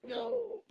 Yo.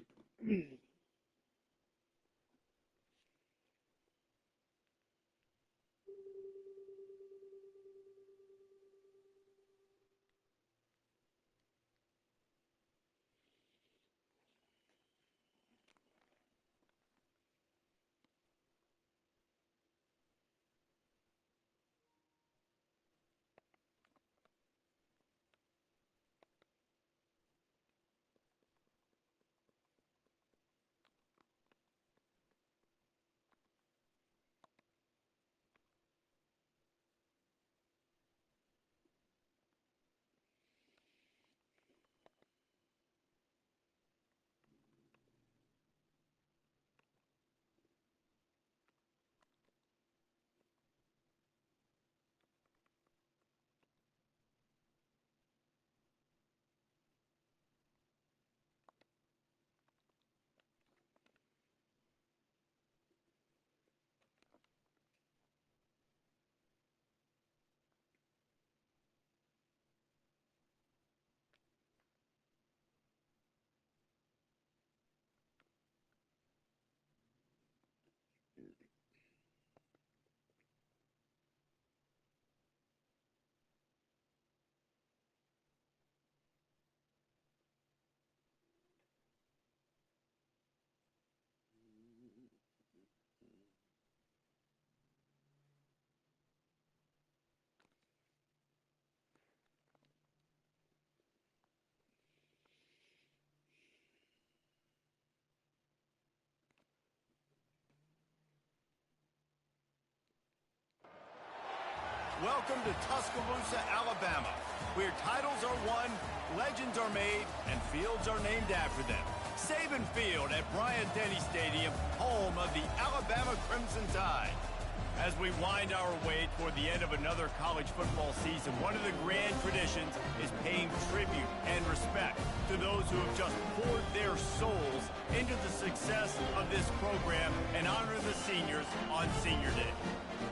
Welcome to Tuscaloosa, Alabama, where titles are won, legends are made, and fields are named after them. Saban Field at Bryant-Denny Stadium, home of the Alabama Crimson Tide. As we wind our way toward the end of another college football season, one of the grand traditions is paying tribute and respect to those who have just poured their souls into the success of this program and honor the seniors on Senior Day.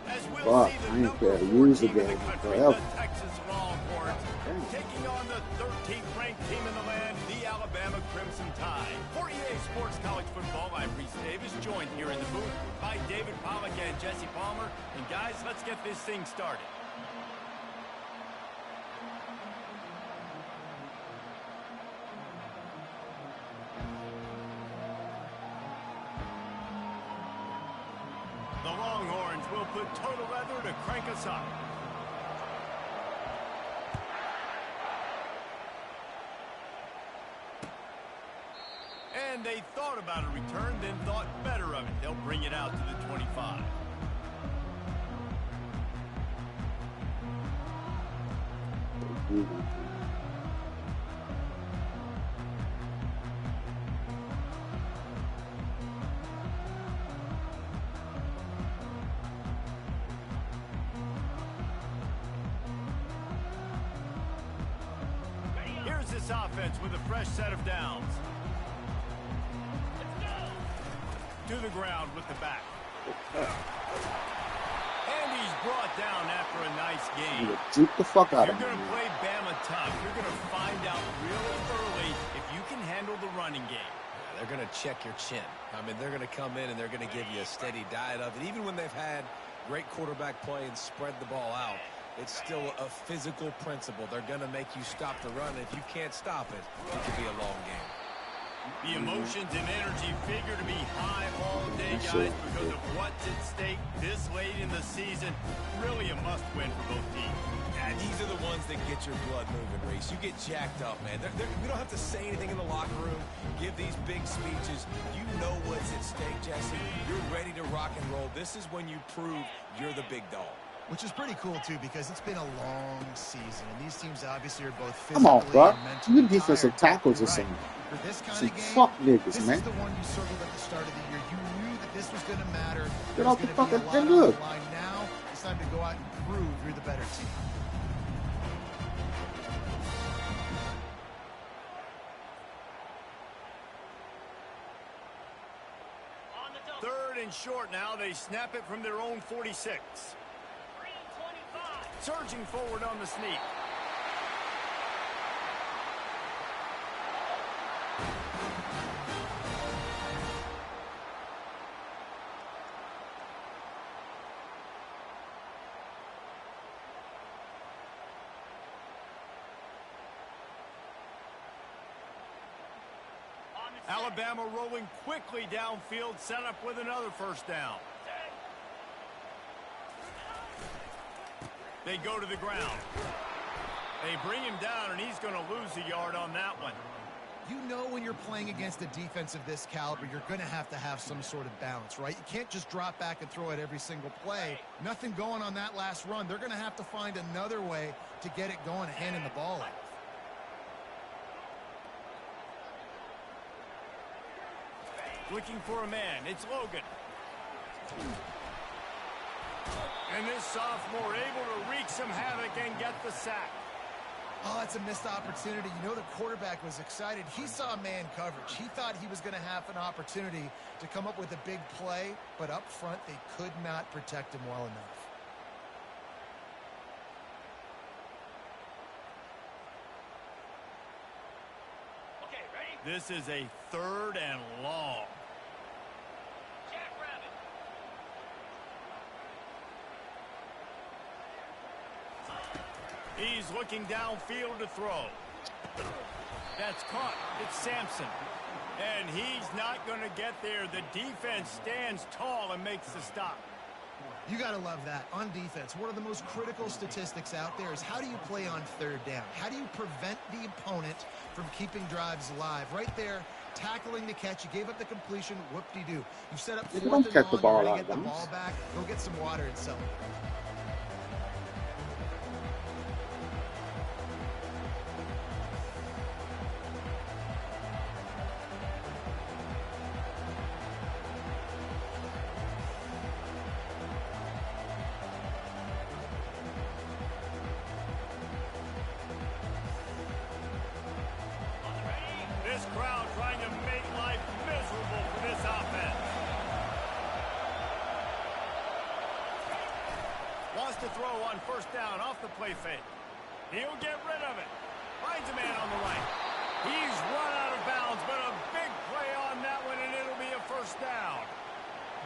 As we'll see the number 4 team in the country, the Texas Longhorns, taking on the 13th ranked team in the land, the Alabama Crimson Tide. For EA Sports College Football, I'm Reese Davis, joined here in the booth by David Pollack and Jesse Palmer. And guys, let's get this thing started. The Longhorns will put total leather to crank us up. And they thought about a return, then thought better of it. They'll bring it out to the 25. Here's this offense with a fresh set of downs. To the ground with the back. And he's brought down after a nice game. Juke the fuck out of him. If you're going to play Bama tough, you're going to find out really early if you can handle the running game. Yeah, they're going to check your chin. I mean, they're going to come in and they're going to give you a steady diet of it. Even when they've had great quarterback play and spread the ball out, it's still a physical principle. They're going to make you stop the run. If you can't stop it, it could be a long game. The emotions and energy figure to be high all day, guys, because of what's at stake this late in the season. Really a must-win for both teams. And these are the ones that get your blood moving, Reese. You get jacked up, man. We don't have to say anything in the locker room, give these big speeches. You know what's at stake, Jesse. You're ready to rock and roll. This is when you prove you're the big dog. Which is pretty cool, too, because it's been a long season. And these teams obviously are both physically Come on, bro. and mentally You defensive tackles or something. For this kind Some of game, fuck niggas, this man. is the one you circled at the start of the year. You knew that this was going to matter. Get There's off the going to be a fucking lot on look. the line now. It's time to go out and prove you're the better team. Third and short now. They snap it from their own 46. Surging forward on the sneak. Alabama rolling quickly downfield, set up with another first down. They go to the ground. They bring him down, and he's going to lose a yard on that one. You know when you're playing against a defense of this caliber, you're going to have some sort of balance, right? You can't just drop back and throw it every single play. Nothing going on that last run. They're going to have to find another way to get it going and handing the ball off. Looking for a man. It's Logan. And this sophomore able to wreak some havoc and get the sack. Oh, that's a missed opportunity. You know the quarterback was excited. He saw man coverage. He thought he was going to have an opportunity to come up with a big play, but up front they could not protect him well enough. Okay, ready? This is a 3rd and long. He's looking downfield to throw. That's caught. It's Sampson. And he's not going to get there. The defense stands tall and makes the stop. You got to love that. On defense, one of the most critical statistics out there is how do you play on 3rd down? How do you prevent the opponent from keeping drives alive? Right there, tackling the catch. You gave up the completion. Whoop-de-doo. You set up 4th and long. You're going to get the ball back. Go get some water and something. This crowd trying to make life miserable for this offense. Wants to throw on 1st down off the play fake. He'll get rid of it. Finds a man on the right. He's run out of bounds, but a big play on that one, and it'll be a 1st down.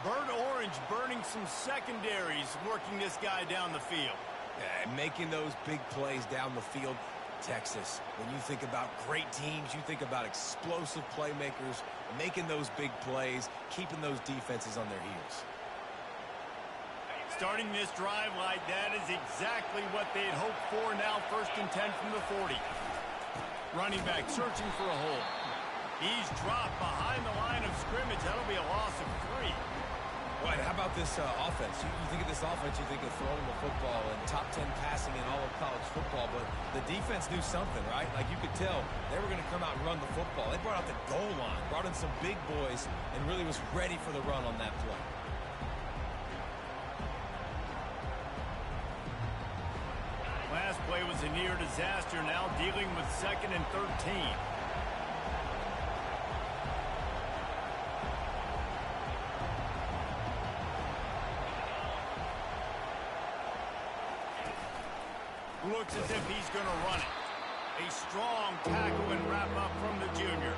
Burnt Orange burning some secondaries, working this guy down the field. Yeah, making those big plays down the field. Texas, when you think about great teams, you think about explosive playmakers, making those big plays, keeping those defenses on their heels. Starting this drive like that is exactly what they'd hoped for. Now 1st and 10 from the 40. Running back searching for a hole. He's dropped behind the line of scrimmage. That'll be a loss of 3. Right, how about this offense? You think of this offense, you think of throwing the football and top 10 passing in all of college football, but the defense knew something, right? Like you could tell they were going to come out and run the football. They brought out the goal line, brought in some big boys, and really was ready for the run on that play. Last play was a near disaster, now dealing with 2nd and 13. Looks as if he's going to run it. A strong tackle and wrap up from the junior.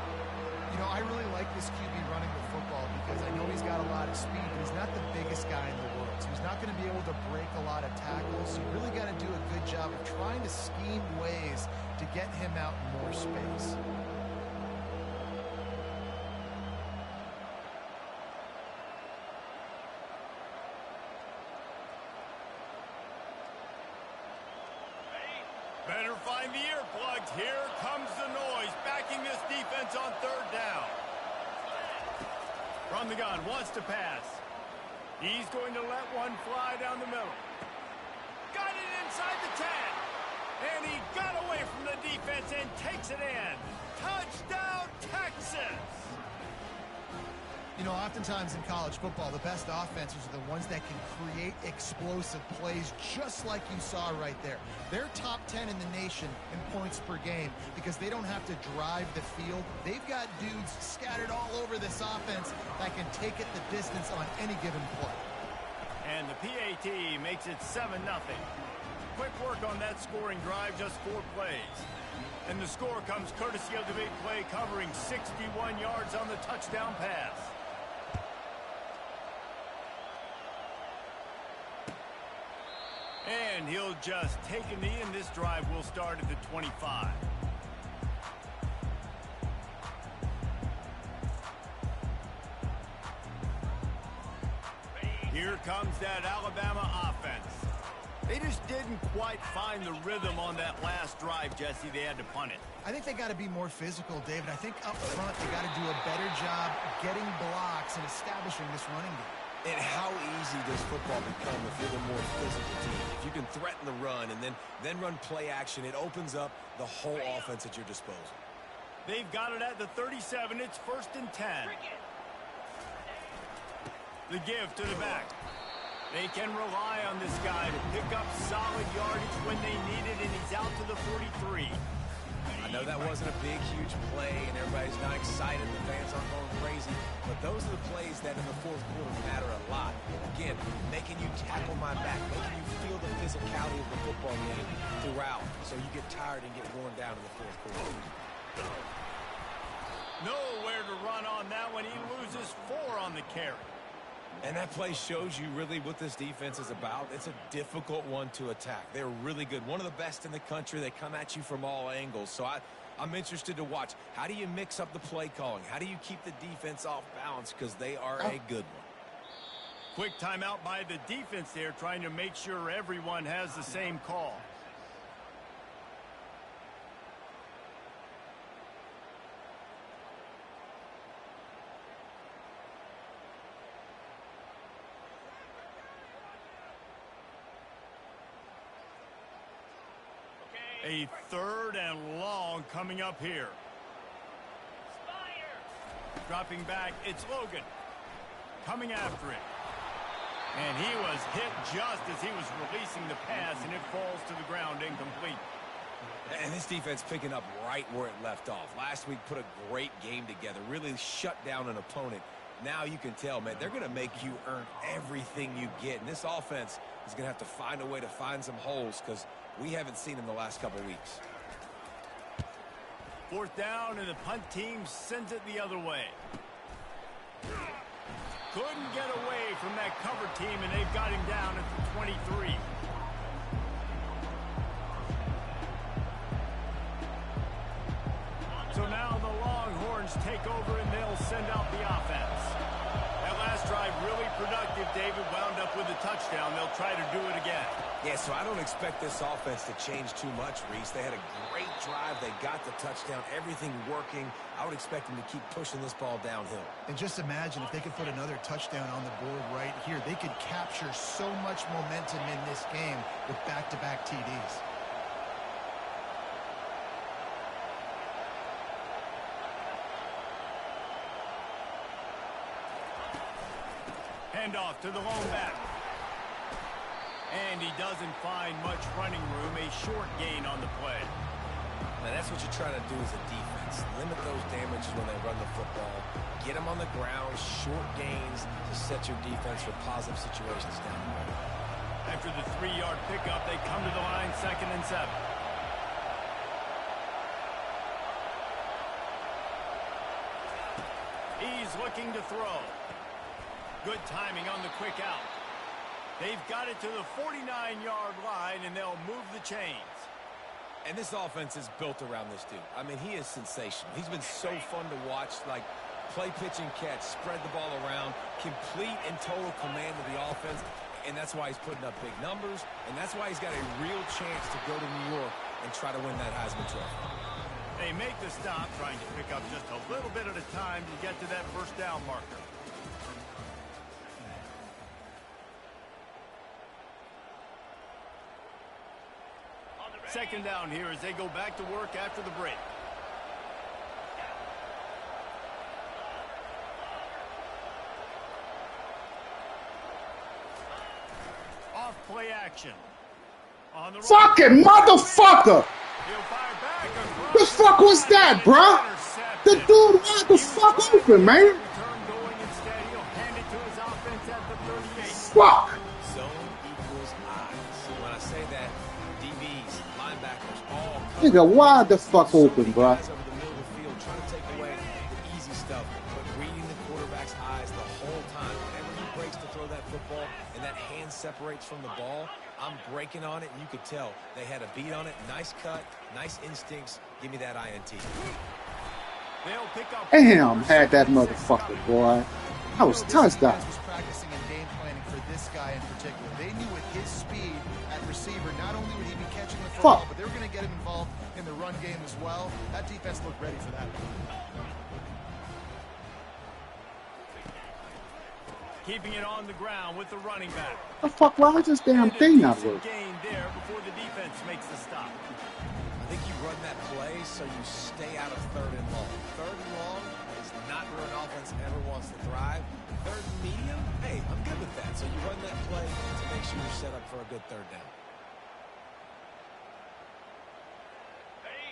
You know, I really like this QB running the football because I know he's got a lot of speed, but he's not the biggest guy in the world. So he's not going to be able to break a lot of tackles. So you really got to do a good job of trying to scheme ways to get him out in more space. Better find the earplugs. Here comes the noise, backing this defense on 3rd down. From the gun, wants to pass. He's going to let one fly down the middle. Got it inside the 10. And he got away from the defense and takes it in. Touchdown, Texas! You know, oftentimes in college football, the best offenses are the ones that can create explosive plays just like you saw right there. They're top 10 in the nation in points per game because they don't have to drive the field. They've got dudes scattered all over this offense that can take it the distance on any given play. And the PAT makes it 7-0. Quick work on that scoring drive, just 4 plays. And the score comes courtesy of the big play covering 61 yards on the touchdown pass. And he'll just take a knee, and this drive will start at the 25. Here comes that Alabama offense. They just didn't quite find the rhythm on that last drive, Jesse. They had to punt it. I think they got to be more physical, David. I think up front they got to do a better job getting blocks and establishing this running game. And how easy does football become if you're the more physical team? If you can threaten the run and then run play action, it opens up the whole offense at your disposal. They've got it at the 37. It's 1st and 10. The give to the back. They can rely on this guy to pick up solid yardage when they need it, and he's out to the 43. I know that wasn't a big, huge play, and everybody's not excited. The fans aren't going crazy. But those are the plays that in the fourth quarter matter a lot. Again, making you tackle my back, making you feel the physicality of the football game throughout, so you get tired and get worn down in the fourth quarter. Nowhere to run on that one. He loses 4 on the carry. And that play shows you really what this defense is about. It's a difficult one to attack. They're really good. One of the best in the country. They come at you from all angles. So I'm interested to watch. How do you mix up the play calling? How do you keep the defense off balance? Because they are a good one. Quick timeout by the defense there, trying to make sure everyone has the same call. A 3rd and long coming up here. Dropping back, it's Logan. Coming after it. And he was hit just as he was releasing the pass, and it falls to the ground incomplete. And this defense picking up right where it left off. Last week put a great game together, really shut down an opponent. Now you can tell, man, they're going to make you earn everything you get. And this offense is going to have to find a way to find some holes because we haven't seen them the last couple weeks. 4th down, and the punt team sends it the other way. Couldn't get away from that cover team, and they've got him down at the 23. So now the Longhorns take over, and they'll send out the offense. That last drive really productive. David wound up with a touchdown. They'll try to do it again. Yeah, so I don't expect this offense to change too much, Reese. They had a great drive. They got the touchdown. Everything working. I would expect them to keep pushing this ball downhill. And just imagine if they could put another touchdown on the board right here. They could capture so much momentum in this game with back-to-back TDs. Handoff to the lone back. And he doesn't find much running room. A short gain on the play. Now, that's what you're trying to do as a defense. Limit those damages when they run the football. Get them on the ground, short gains to set your defense for positive situations down the road. After the 3-yard pickup, they come to the line, 2nd and 7. He's looking to throw. Good timing on the quick out. They've got it to the 49-yard line, and they'll move the chains. And this offense is built around this dude. I mean, he is sensational. He's been so fun to watch, like play, pitch, and catch, spread the ball around, complete and total command of the offense, and that's why he's putting up big numbers, and that's why he's got a real chance to go to New York and try to win that Heisman Trophy. They make the stop, trying to pick up just a little bit at a time to get to that 1st down marker. Second down here as they go back to work after the break. Off play action. On the Fucking motherfucker! He'll fire back. The fuck was that, bruh? The dude wide the fuck open, man. Return going instead. He'll hand it to his offense at the 38. Fuck! Zone equals eyes. When I say that, DBs, linebackers, all Nigga, wide the fuck open, bruh. guys over the middle of the field trying to take away the easy stuff, but reading the quarterback's eyes the whole time. Whenever he breaks to throw that football and that hand separates from the ball, I'm breaking on it, and you could tell they had a beat on it. Nice cut, nice instincts. Give me that INT. They'll pick up Damn, had that motherfucker, boy. That was touchdown. Was practicing and game planning for this guy in particular. They knew with his speed at receiver, not only would he be catching the football, but they were going to get him involved in the run game as well. That defense looked ready for that. Keeping it on the ground with the running back. The fuck, why is this damn thing not working? Gain there before the defense makes the stop. I think you run that play so you stay out of 3rd and long. 3rd and long is not where an offense ever wants to thrive. 3rd and medium, hey, I'm good with that. So you run that play to make sure you're set up for a good 3rd down.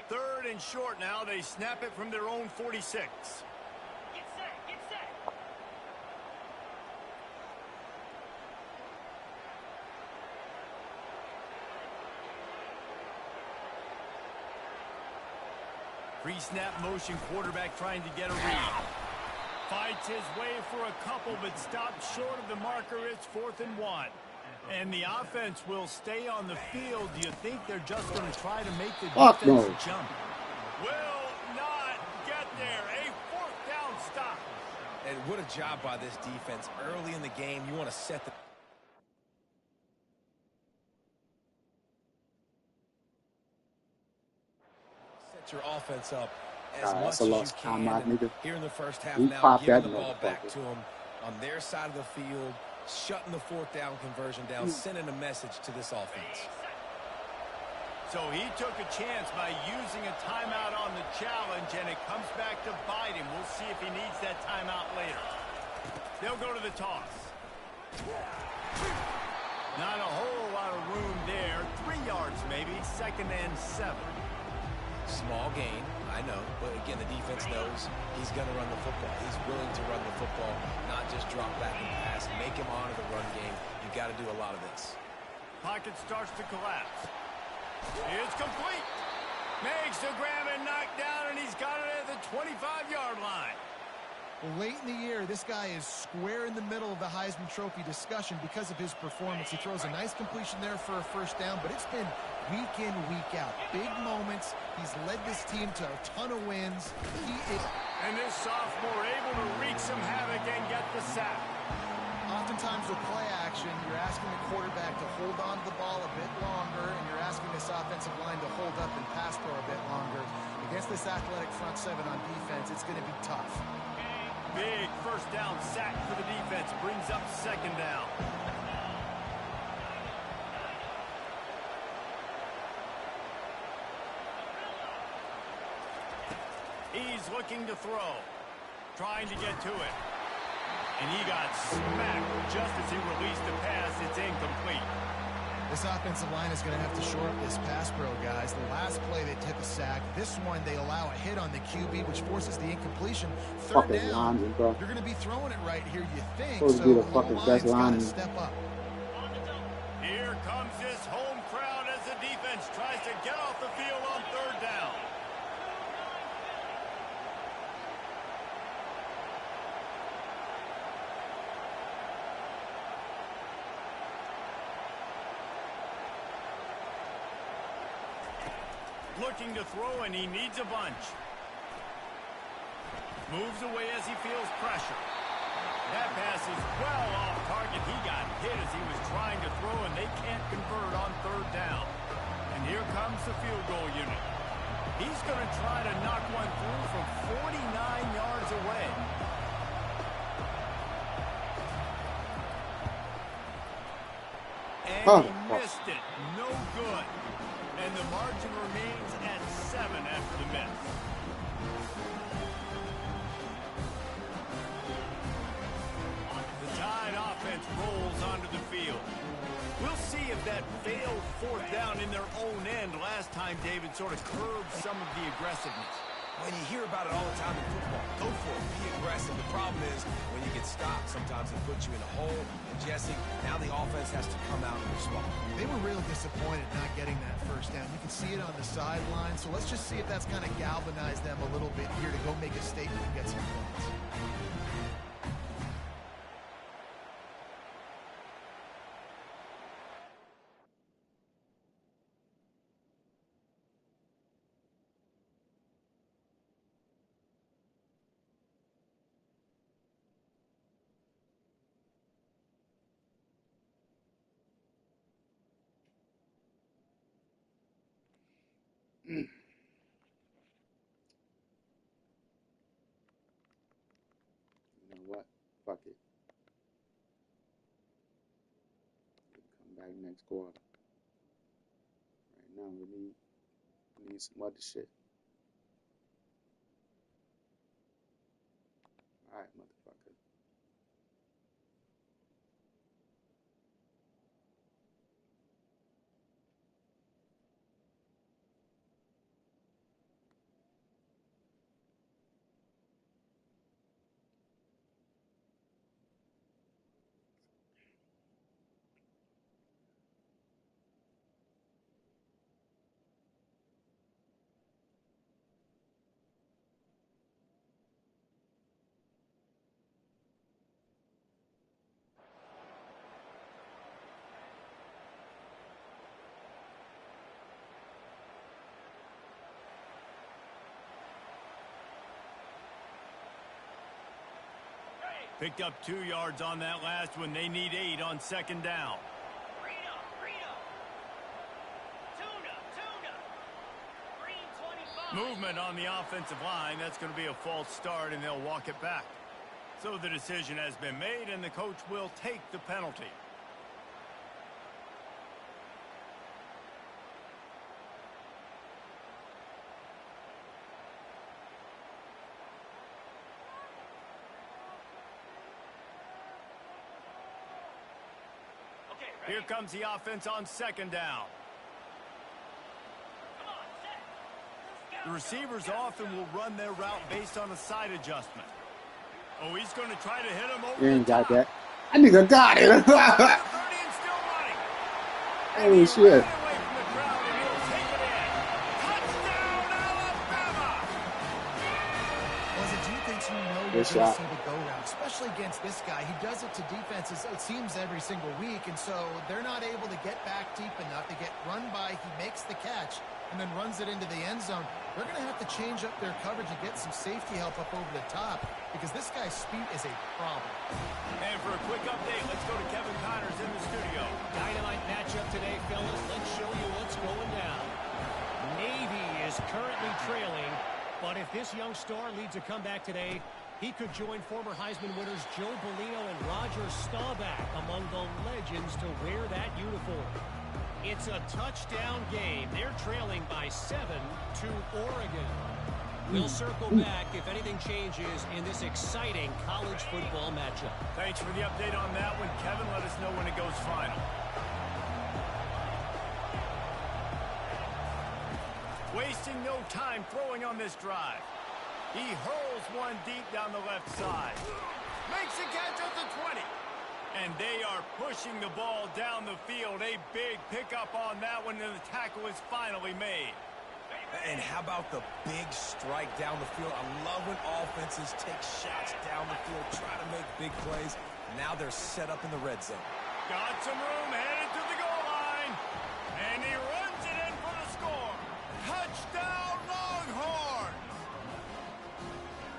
3rd and short now. They snap it from their own 46. Pre-snap motion, quarterback trying to get a read. Fights his way for a couple, but stops short of the marker. It's 4th and 1. And the offense will stay on the field. Do you think they're just going to try to make the defense jump? Will not get there. A 4th down stop. And what a job by this defense. Early in the game, you want to set your offense up as much as you can. Here in the first half now, giving the ball back to them on their side of the field, shutting the 4th down conversion down, sending a message to this offense. So he took a chance by using a timeout on the challenge, and it comes back to bite him. We'll see if he needs that timeout later. They'll go to the toss. Not a whole lot of room there. 3 yards maybe, 2nd and 7. Small gain, I know, but again, the defense knows he's going to run the football. He's willing to run the football, not just drop back and pass, make him honor the run game. You've got to do a lot of this. Pocket starts to collapse. It's complete. Makes the grab and knock down, and he's got it at the 25-yard line. Well, late in the year, this guy is square in the middle of the Heisman Trophy discussion because of his performance. He throws a nice completion there for a 1st down, but it's been week in, week out. Big moments. He's led this team to a ton of wins. And this sophomore able to wreak some havoc and get the sack. Oftentimes with play action, you're asking the quarterback to hold on to the ball a bit longer, and you're asking this offensive line to hold up and pass pro a bit longer. Against this athletic front 7 on defense, it's going to be tough. Big 1st down sack for the defense. Brings up 2nd down. He's looking to throw. Trying to get to it. And he got smacked just as he released the pass. It's incomplete. This offensive line is going to have to shore up this pass pro, guys. The last play they took a sack. This one they allow a hit on the QB, which forces the incompletion. 3rd down. You're going to be throwing it right here, you think. So the fucking best line. Step up. Here comes this home crowd as the defense tries to get off the field on 3rd down. Looking to throw, and he needs a bunch. Moves away as he feels pressure. That pass is well off target. He got hit as he was trying to throw, and they can't convert on 3rd down. And here comes the field goal unit. He's going to try to knock one through from 49 yards away. And he missed it. No good. And the margin remains at 7 after the miss. The Tide offense rolls onto the field. We'll see if that failed 4th down in their own end last time, David, sort of curbed some of the aggressiveness. When you hear about it all the time in football, go for it, be aggressive. The problem is when you get stopped, sometimes it puts you in a hole. And Jesse, now the offense has to come out and respond. They were real disappointed not getting that 1st down. You can see it on the sideline. So let's just see if that's kind of galvanized them a little bit here to go make a statement and get some points. what? Fuck it. Come back next quarter. Right now we need some other shit. Alright, motherfucker. Picked up 2 yards on that last one. They need 8 on second down. Movement on the offensive line. That's going to be a false start, and they'll walk it back. So the decision has been made, and the coach will take the penalty. Here comes the offense on second down. The receivers often will run their route based on a side adjustment. Oh, he's going to try to hit him over You ain't the got top. that. That nigga got it. Holy shit. Good shot. See the go route, especially against this guy. He does it to defenses, it seems, every single week, and so they're not able to get back deep enough. They get run by, he makes the catch, and then runs it into the end zone. They're going to have to change up their coverage and get some safety help up over the top, because this guy's speed is a problem. And for a quick update, let's go to Kevin Connors in the studio. Dynamite matchup today, fellas. Let's show you what's going down. Navy is currently trailing, but if this young star leads a comeback today, he could join former Heisman winners Joe Bellino and Roger Staubach among the legends to wear that uniform. It's a touchdown game. They're trailing by 7 to Oregon. We'll circle back if anything changes in this exciting college football matchup. Thanks for the update on that one, Kevin. Let us know when it goes final. Wasting no time throwing on this drive. He hurls one deep down the left side. Makes a catch at the 20. And they are pushing the ball down the field. A big pickup on that one, and the tackle is finally made. And how about the big strike down the field? I love when offenses take shots down the field, try to make big plays. Now they're set up in the red zone. Got some room, headed to the goal line. And he runs it in for the score. Touchdown, Longhorns!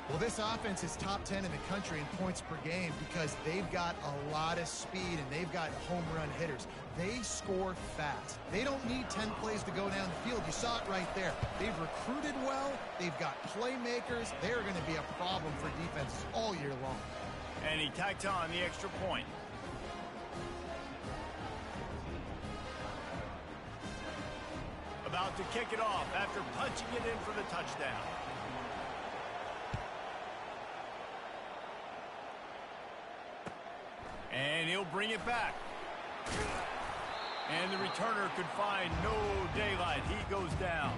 Well, this offense is top 10 in the country in points per game because they've got a lot of speed and they've got home run hitters. They score fast. They don't need 10 plays to go down the field. You saw it right there. They've recruited well. They've got playmakers. They're going to be a problem for defenses all year long. And he tacked on the extra point. About to kick it off after punching it in for the touchdown. And he'll bring it back. And the returner could find no daylight. He goes down.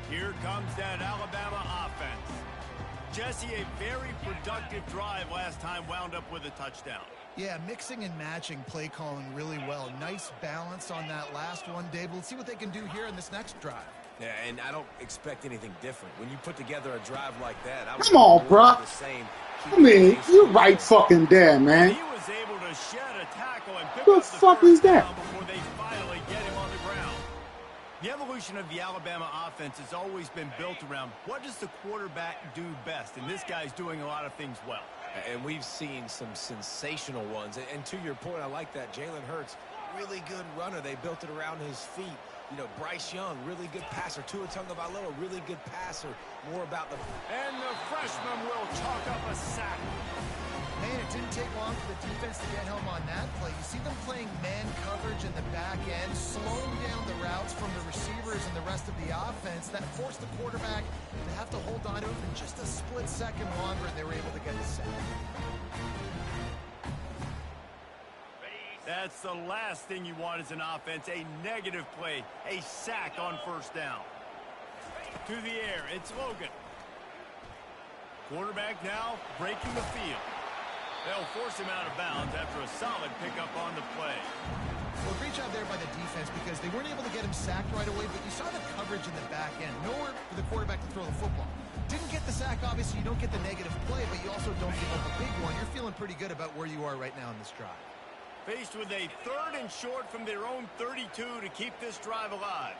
Here comes that Alabama offense. Jesse, a very productive drive last time, wound up with a touchdown. Yeah, mixing and matching play calling really well. Nice balance on that last one, Dave. Let's see what they can do here in this next drive. Yeah, and I don't expect anything different. When you put together a drive like that, I Come on, bro. I mean, you're right fucking there, man. He was able to shed a tackle and pick What the up the fuck first is that? down before they finally get him on the ground. The evolution of the Alabama offense has always been built around what does the quarterback do best, and this guy's doing a lot of things well. And we've seen some sensational ones. And to your point, I like that. Jalen Hurts, really good runner. They built it around his feet. You know, Bryce Young, really good passer. Tua Tagovailoa, really good passer. More about the... And the freshman will chalk up a sack. Man, it didn't take long for the defense to get home on that play. You see them playing man coverage in the back end, slowing down the routes from the receivers and the rest of the offense. That forced the quarterback to have to hold on to him for just a split second longer, and they were able to get the sack. That's the last thing you want as an offense, a negative play, a sack on first down. To the air, it's Logan. Quarterback now breaking the field. They'll force him out of bounds after a solid pickup on the play. Well, great job there by the defense because they weren't able to get him sacked right away, but you saw the coverage in the back end. Nowhere for the quarterback to throw the football. Didn't get the sack, obviously you don't get the negative play, but you also don't give up a big one. You're feeling pretty good about where you are right now in this drive. Faced with a 3rd and short from their own 32 to keep this drive alive.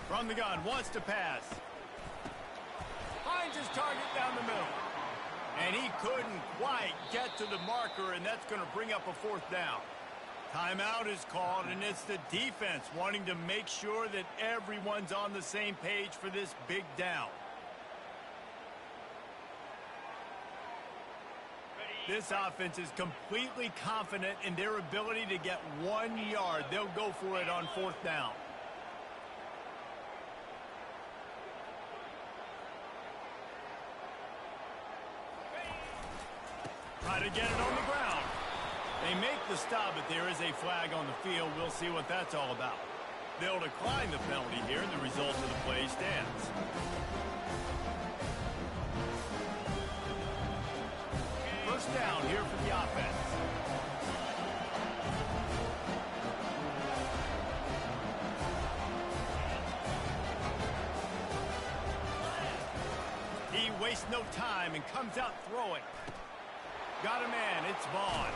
From the gun, wants to pass. Finds his target down the middle. And he couldn't quite get to the marker, and that's going to bring up a 4th down. Timeout is called, and it's the defense wanting to make sure that everyone's on the same page for this big down. This offense is completely confident in their ability to get 1 yard. They'll go for it on 4th down. Try to get it on the ground. They make the stop, but there is a flag on the field. We'll see what that's all about. They'll decline the penalty here, and the result of the play stands. First down here for the offense. He wastes no time and comes out throwing. Got a man, it's Vaughn.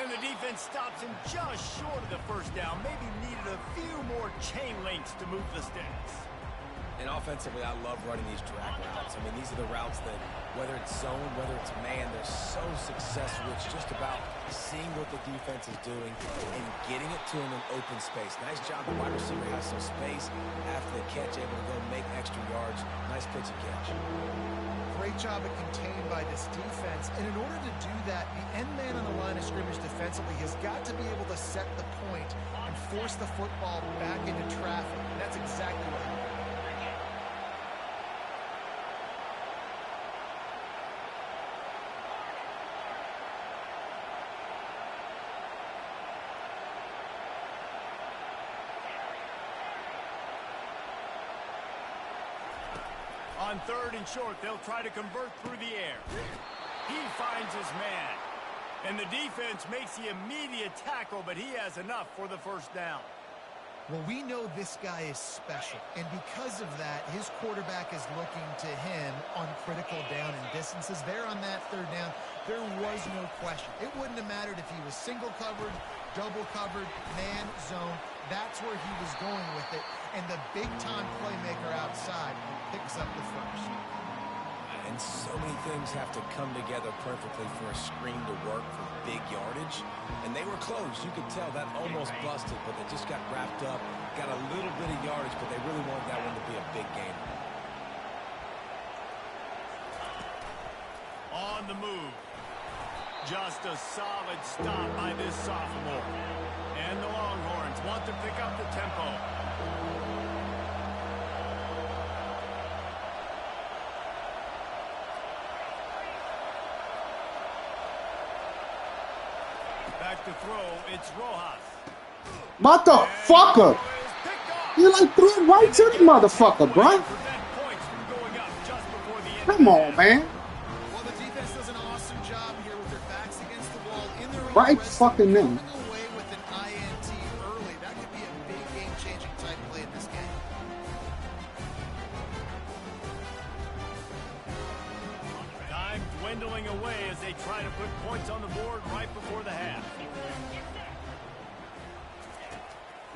And the defense stops him just short of the first down. Maybe needed a few more chain links to move the sticks. And offensively, I love running these drag routes. I mean, these are the routes that, whether it's zone, whether it's man, they're so successful. It's just about seeing what the defense is doing and getting it to him in open space. Nice job. The wide receiver has some space after the catch, able to go make extra yards. Nice pitch and catch. Great job at containing by this defense. And in order to do that, the end man on the line of scrimmage defensively has got to be able to set the point and force the football back into traffic. And that's exactly what he did. On 3rd and short, they'll try to convert through the air. He finds his man. And the defense makes the immediate tackle, but he has enough for the first down. Well, we know this guy is special, and because of that, his quarterback is looking to him on critical down and distances. There on that 3rd down, there was no question. It wouldn't have mattered if he was single covered, double covered, man, zone. That's where he was going with it, and the big-time playmaker outside picks up the first. And so many things have to come together perfectly for a screen to work for big yardage. And they were close. You could tell that almost busted, but they just got wrapped up, got a little bit of yardage, but they really wanted that one to be a big game. On the move. Just a solid stop by this sophomore. And the Longhorns want to pick up the tempo. Back to throw, it's Rojas. Motherfucker! You like threw it right to the motherfucker, bro. Come on, man. Well, the defense does an awesome job here with their backs against the wall in their own Right red fucking zone, now. coming away with an INT early. That could be a big game-changing type play in this game. Time dwindling away as they try to put points on the board right before the half.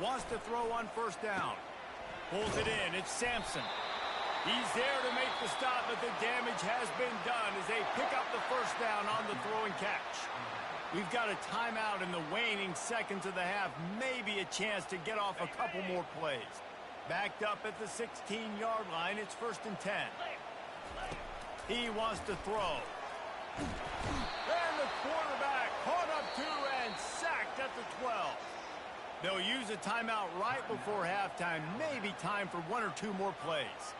Wants to throw on first down. Pulls it in. It's Sampson. He's there to make the stop, but the damage has been done as they pick up the first down on the throwing catch. We've got a timeout in the waning seconds of the half. Maybe a chance to get off a couple more plays. Backed up at the 16-yard line. It's 1st and 10. He wants to throw. And the quarterback caught up to and sacked at the 12. They'll use a timeout right before halftime. Maybe time for 1 or 2 more plays.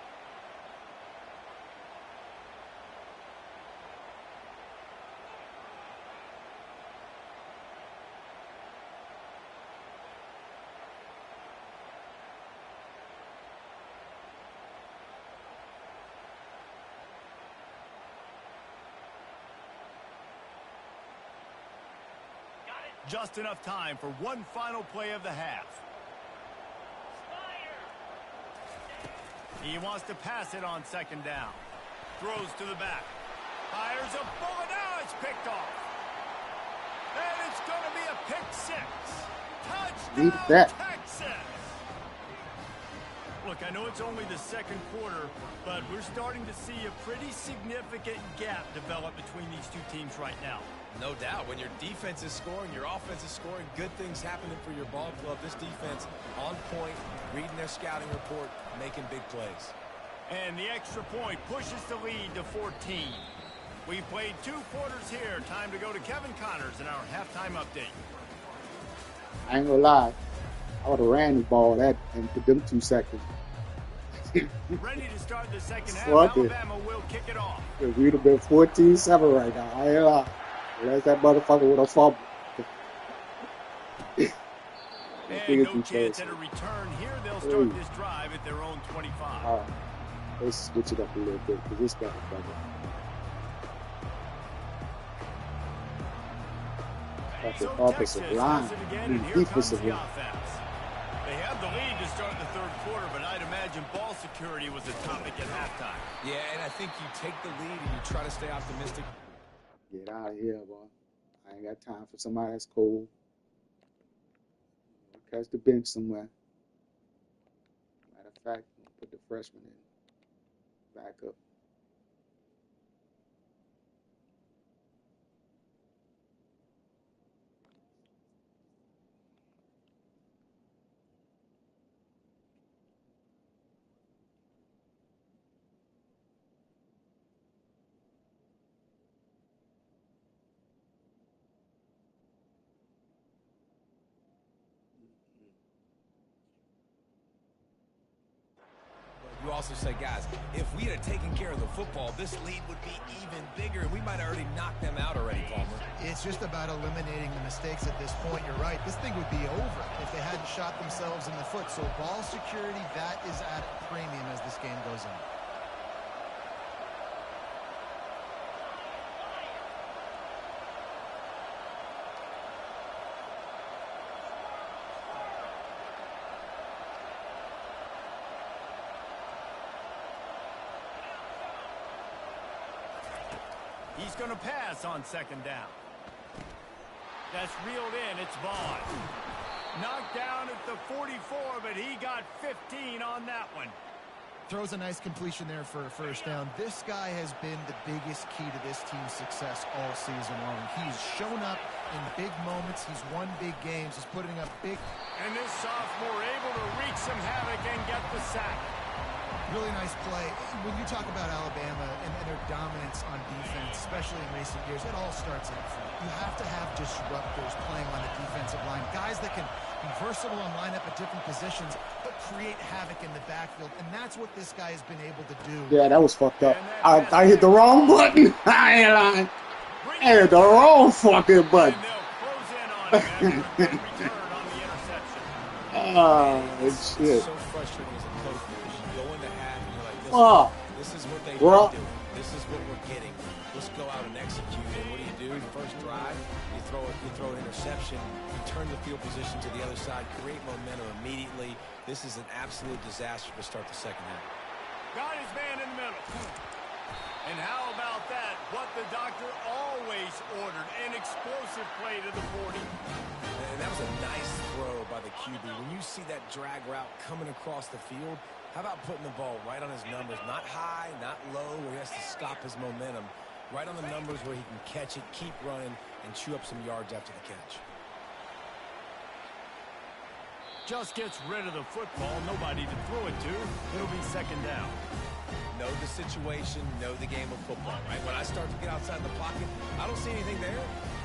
Just enough time for one final play of the half. He wants to pass it on 2nd down. Throws to the back. Fires a bullet. Now it's picked off. And it's going to be a pick 6. Touchdown, Texas! Look, I know it's only the 2nd quarter, but we're starting to see a pretty significant gap develop between these two teams right now. No doubt. When your defense is scoring, your offense is scoring, good things happening for your ball club. This defense on point, reading their scouting report, making big plays. And the extra point pushes the lead to 14. We've played 2 quarters here. Time to go to Kevin Connors in our halftime update. I ain't gonna lie. I would have ran the ball that and put them 2 seconds. Ready to start the second half. Fuck it. Alabama will kick it off. If we'd have been 14-7 right now, I ain't lying. Unless that motherfucker would have fumbled. And no chance at a return here. They'll start this drive at their own 25. All right. Let's switch it up a little bit because this motherfucker. Got the offensive line and defensive line. They have the lead to start the 3rd quarter, but I'd imagine ball security was a topic at halftime. Yeah, and I think you take the lead and you try to stay optimistic. Get out of here, boy. I ain't got time for somebody that's cold. Catch the bench somewhere. Matter of fact, put the freshman in. Back up. You also say, guys, if we had taken care of the football, this lead would be even bigger. We might have already knocked them out already, Palmer. It's just about eliminating the mistakes at this point. You're right. This thing would be over if they hadn't shot themselves in the foot. So ball security, that is at a premium as this game goes on. He's going to pass on 2nd down. That's reeled in. It's Vaughn. Knocked down at the 44, but he got 15 on that one. Throws a nice completion there for a 1st down. This guy has been the biggest key to this team's success all season long. He's shown up in big moments. He's won big games. He's putting up big. And this sophomore able to wreak some havoc and get the sack. Really nice play. When you talk about Alabama and their dominance on defense, especially in recent years, it all starts up front. You have to have disruptors playing on the defensive line, guys that can be versatile and line up at different positions, but create havoc in the backfield, and that's what this guy has been able to do. Yeah, that was fucked up. I hit the wrong button. I ain't lying. I hit the wrong fucking button. Oh, shit. So frustrating as a coach because you go into half and you're like, this is what they do. This is what we're getting. Let's go out and execute. And what do? First drive, you throw an interception, you turn the field position to the other side, create momentum immediately. This is an absolute disaster to start the 2nd half. Got his man in the middle. And how about that? What the doctor always ordered, an explosive play to the 40. And that was a nice throw by the QB, when you see that drag route coming across the field, how about putting the ball right on his numbers? Not high, not low, where he has to stop his momentum. Right on the numbers where he can catch it, keep running, and chew up some yards after the catch. Just gets rid of the football. Nobody to throw it to. It'll be second down. Know the situation, know the game of football, right? When I start to get outside the pocket, I don't see anything there.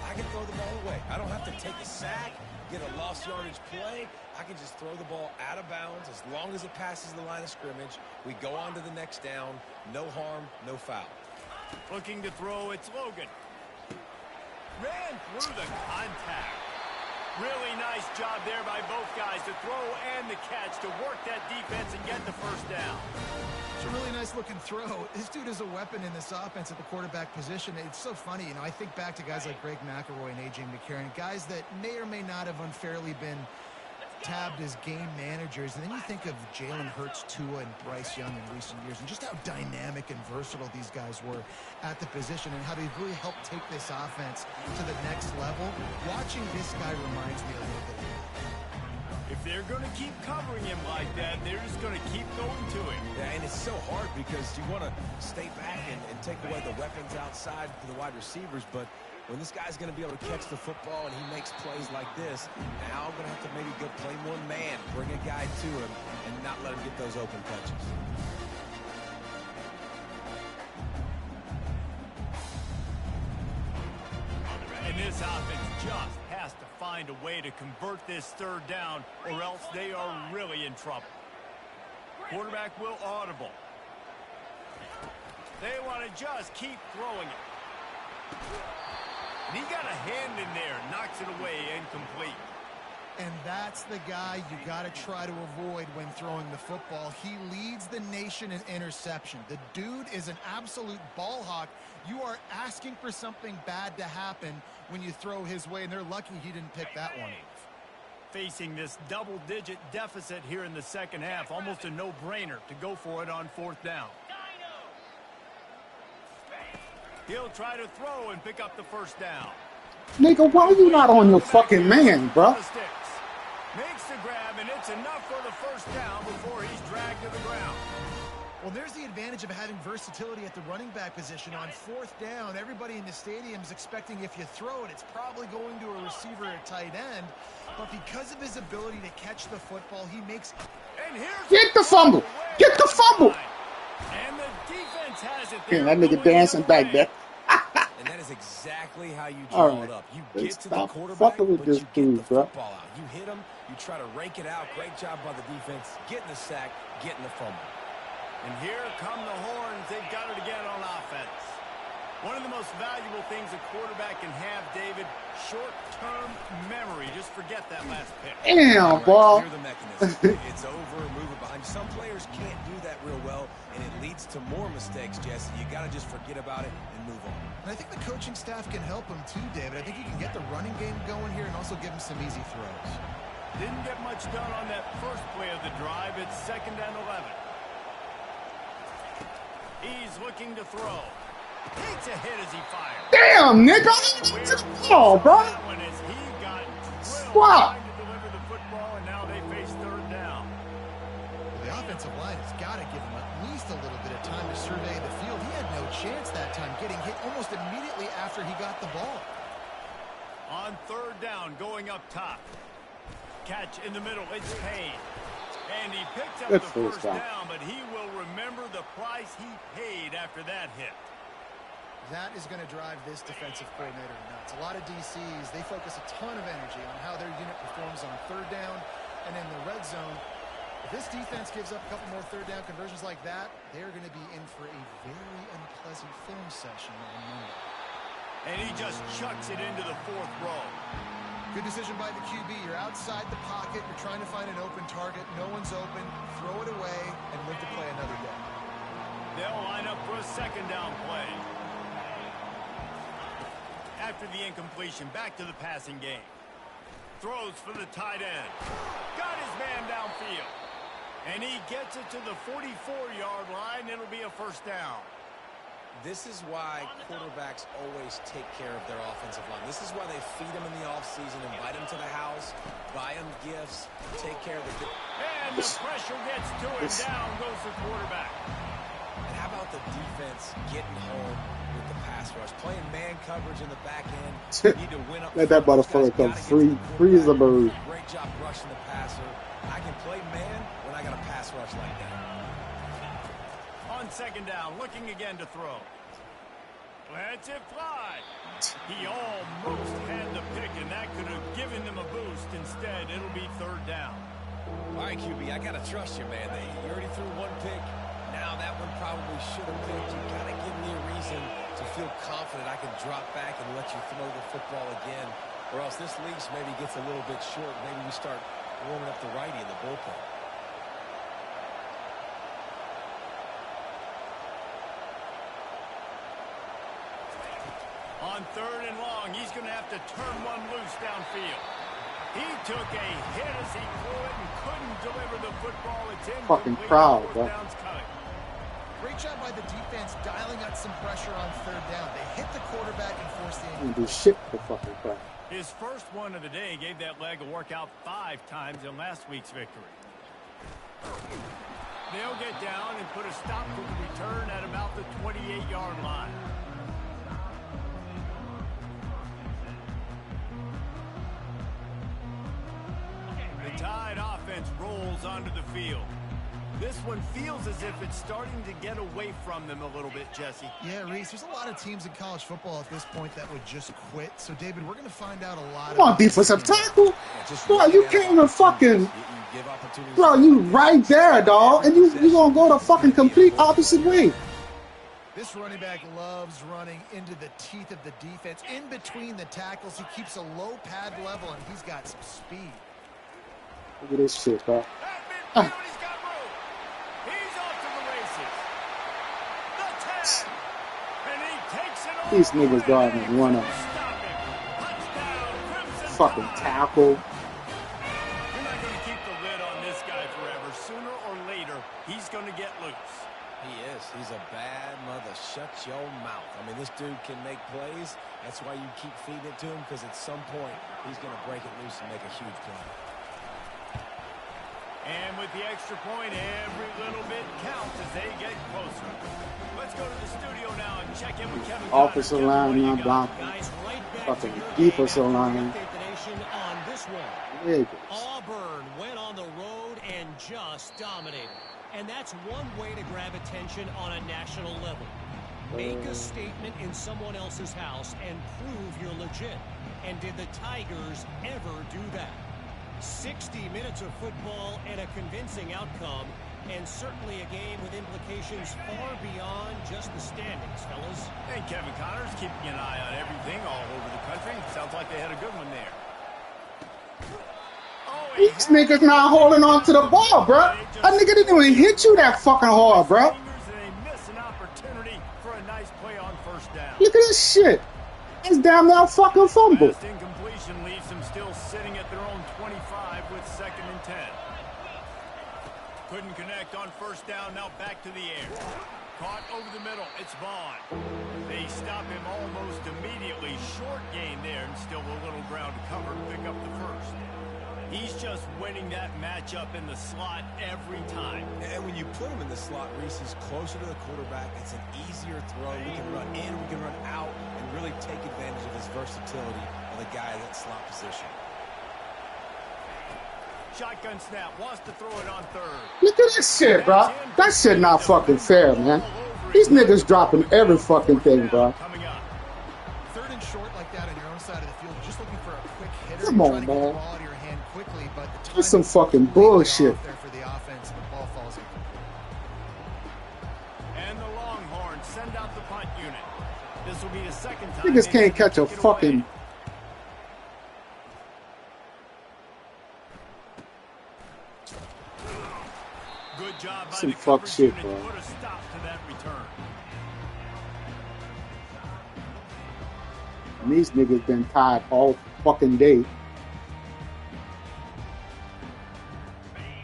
I can throw the ball away. I don't have to take a sack, get a lost yardage play. I can just throw the ball out of bounds as long as it passes the line of scrimmage. We go on to the next down. No harm, no foul. Looking to throw, it's Logan. Ran through the contact. Really nice job there by both guys to throw and the catch to work that defense and get the first down. It's a really nice looking throw. This dude is a weapon in this offense at the quarterback position. It's so funny, I think back to guys like Greg McElroy and A.J. McCarron, guys that may or may not have unfairly been tabbed as game managers, and then you think of Jalen Hurts, Tua, and Bryce Young in recent years, and just how dynamic and versatile these guys were at the position, and how they really helped take this offense to the next level. Watching this guy reminds me a little bit of that. If they're going to keep covering him like that, they're just going to keep going to him. Yeah, and it's so hard because you want to stay back and take away the weapons outside for the wide receivers, but when this guy's going to be able to catch the football and he makes plays like this, now I'm going to have to maybe go play more man, bring a guy to him, and not let him get those open touches. And this offense just has to find a way to convert this third down, or else they are really in trouble. Quarterback will audible. They want to just keep throwing it. And he got a hand in there, knocks it away, incomplete. And that's the guy you got to try to avoid when throwing the football. He leads the nation in interception. The dude is an absolute ball hawk. You are asking for something bad to happen when you throw his way, and they're lucky he didn't pick that one off. Facing this double-digit deficit here in the second half, almost a no-brainer to go for it on fourth down. He'll try to throw and pick up the first down. Nigga, why you not on your fucking man, bro? Makes the grab, and it's enough for the first down before he's dragged to the ground. Well, there's the advantage of having versatility at the running back position. On fourth down, everybody in the stadium is expecting if you throw it, it's probably going to a receiver or tight end. But because of his ability to catch the football, he makes... And here's Get the fumble! Get the fumble! And the defense has it. Yeah, that nigga dancing back there. And that is exactly how you draw it up. You get to the quarterback, with but this you get the dude, bro. football out. You hit him, you try to rake it out. Great job by the defense, getting the sack, getting the fumble. And here come the horns. They've got it again on offense. One of the most valuable things a quarterback can have, David, short-term memory. Just forget that last pick. Damn, ball. Clear the mechanism. It's over, move it behind you. Some players can't do that real well, and it leads to more mistakes, Jesse. You got to just forget about it and move on. And I think the coaching staff can help him too, David. I think you can get the running game going here and also give him some easy throws. Didn't get much done on that first play of the drive. It's 2nd and 11. He's looking to throw. Takes a hit as he fires. Damn, nigga! Oh, bro! Squat! To deliver the football, and now they face third down. The offensive line has got to give him at least a little bit of time to survey the field. He had no chance that time, getting hit almost immediately after he got the ball. On third down, going up top. Catch in the middle. It's Payne. And he picked up the first down, but he will remember the price he paid after that hit. That is going to drive this defensive coordinator nuts. A lot of DCs, they focus a ton of energy on how their unit performs on third down and in the red zone. If this defense gives up a couple more third down conversions like that, they're going to be in for a very unpleasant film session on Monday. And he just chucks it into the fourth row. Good decision by the QB. You're outside the pocket. You're trying to find an open target. No one's open. Throw it away and live to play another day. They'll line up for a second down play. After the incompletion, back to the passing game. Throws for the tight end. Got his man downfield. And he gets it to the 44-yard line. It'll be a first down. This is why quarterbacks always take care of their offensive line. This is why they feed them in the offseason, invite them them to the house, buy them gifts, take care of the... And the pressure gets to him. Down goes the quarterback. And how about the defense getting home with the pass rush? Playing man coverage in the back end. You need to win up. Let that motherfucker come free as a bird. Great job rushing the passer. I can play man when I got a pass rush like that. On second down, looking again to throw. Lets it fly. He almost had the pick, and that could have given them a boost. Instead, it'll be third down. All right, QB, I got to trust you, man. You already threw one pick. Now that one probably should have picked. You got to give me a reason to feel confident I can drop back and let you throw the football again. Or else this leash maybe gets a little bit short. Maybe we start warming up the righty in the bullpen. On third and long, he's going to have to turn one loose downfield. He took a hit as he threw it and couldn't deliver the football. It's in. Fucking proud, bro. Great job by the defense dialing out some pressure on third down. They hit the quarterback and forced the injury. Do shit for fucking crap. His first one of the day gave that leg a workout 5 times in last week's victory. They'll get down and put a stop to the return at about the 28-yard line. The Tide offense rolls onto the field. This one feels as if it's starting to get away from them a little bit, Jesse. Yeah, Reese, there's a lot of teams in college football at this point that would just quit. So, David, we're going to find out a lot. Come on, defensive tackle. Bro, you can't even fucking... Bro, you right there, dog. And you going to go the fucking complete opposite way. This running back loves running into the teeth of the defense. In between the tackles, he keeps a low pad level, and he's got some speed. Look at this shit, bro. These niggas driving and run up. Fucking tackle. You're not going to keep the lid on this guy forever. Sooner or later, he's going to get loose. He is. He's a bad mother. Shut your mouth. I mean, this dude can make plays. That's why you keep feeding it to him, because at some point, he's going to break it loose and make a huge play. And with the extra point, every little bit counts as they get closer. Let's go to the studio now and check in with Kevin. Offensive line not blocking. Fucking defensive line. On this one. Yeah. Auburn went on the road and just dominated. And that's one way to grab attention on a national level. Make a statement in someone else's house and prove you're legit. And did the Tigers ever do that? 60 minutes of football and a convincing outcome, and certainly a game with implications far beyond just the standings, fellas. And Kevin Connors keeping an eye on everything all over the country. Sounds like they had a good one there. These niggas not holding on to the ball, bro. That nigga didn't even hit you that fucking hard, bro. They miss an opportunity for a nice play on first down. Look at this shit. It's damn near fucking fumble. Last incompletion leaves them still sitting at their own 25 with 2nd and 10. Couldn't connect on first down. Now back to the air. Caught over the middle. It's Vaughn. They stop him almost immediately. Short gain there and still a little ground to cover to pick up the first. He's just winning that matchup in the slot every time. And when you put him in the slot, Reese, he's closer to the quarterback. It's an easier throw. We can run in, we can run out, and really take advantage of his versatility of the guy in that slot position. Shotgun snap, wants to throw it on third. Look at this shit, bro. That shit not fucking fair, man. These niggas dropping every fucking thing, bro. Third and short like that on your own side of the field, just looking for a quick hitter. Come on, man. Quickly, but that's some fucking bullshit. There for the offense, and the ball falls incomplete. And the Longhorns send out the punt unit. This will be the second time. Niggas can't catch a fucking. Good job by some the fuck shit, unit bro. to put a stop to that return. And these niggas been tied all fucking day.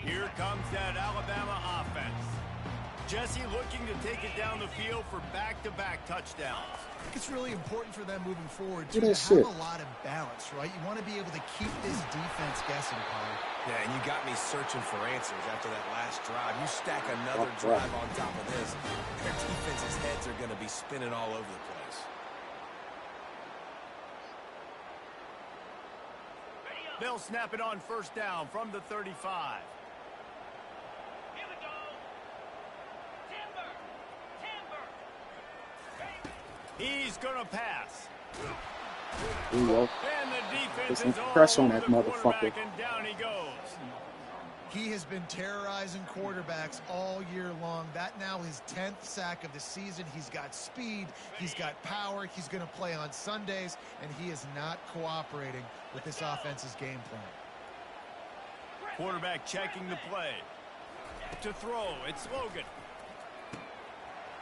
Here comes that Alabama offense. Jesse looking to take it down the field for back-to-back touchdowns. I think it's really important for them moving forward to have shit. a lot of balance, right? You want to be able to keep this opponents guessing, Pollard. Yeah, and you got me searching for answers after that last drive. You stack another drive on top of this, their defense's heads are going to be spinning all over the place. They'll snap it on first down from the 35. Here we go. Timber. He's going to pass. There you go. And the defense Put some is all press on over that the motherfucker. quarterback, and down he goes. He has been terrorizing quarterbacks all year long. That now his 10th sack of the season. He's got speed. He's got power. He's going to play on Sundays, and he is not cooperating with this offense's game plan. Quarterback checking the play. To throw, it's Logan.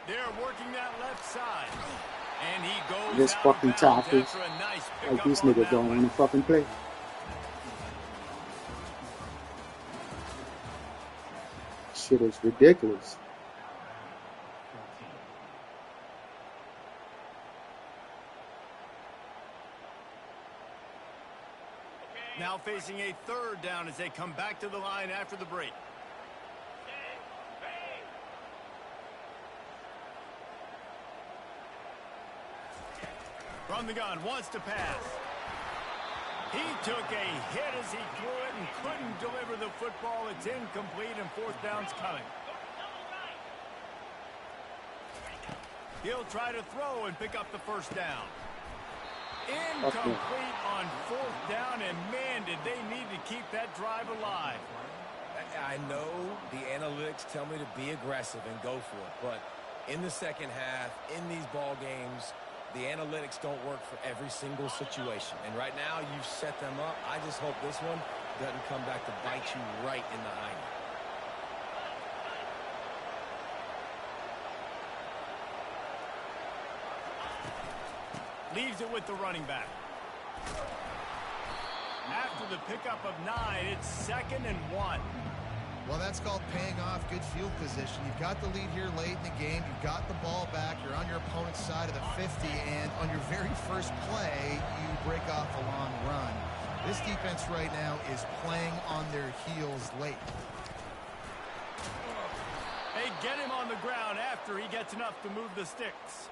They're working that left side. And he goes This out fucking of bounds tackles. after a nice Like pickup these on niggas that don't one. want to fucking play. Shit is ridiculous. Now facing a third down as they come back to the line after the break. From the gun, wants to pass. He took a hit as he threw it and couldn't deliver the football. It's incomplete and fourth down's coming. He'll try to throw and pick up the first down. Incomplete on fourth down, and man, did they need to keep that drive alive. I know the analytics tell me to be aggressive and go for it, but in the second half, in these ball games, the analytics don't work for every single situation. And right now, you've set them up. I just hope this one doesn't come back to bite you right in the hind. Leaves it with the running back. After the pickup of 9, it's 2nd and 1. Well, that's called paying off good field position. You've got the lead here late in the game. You've got the ball back. You're on your opponent's side of the 50, and on your very first play, you break off a long run. This defense right now is playing on their heels late. They get him on the ground after he gets enough to move the sticks.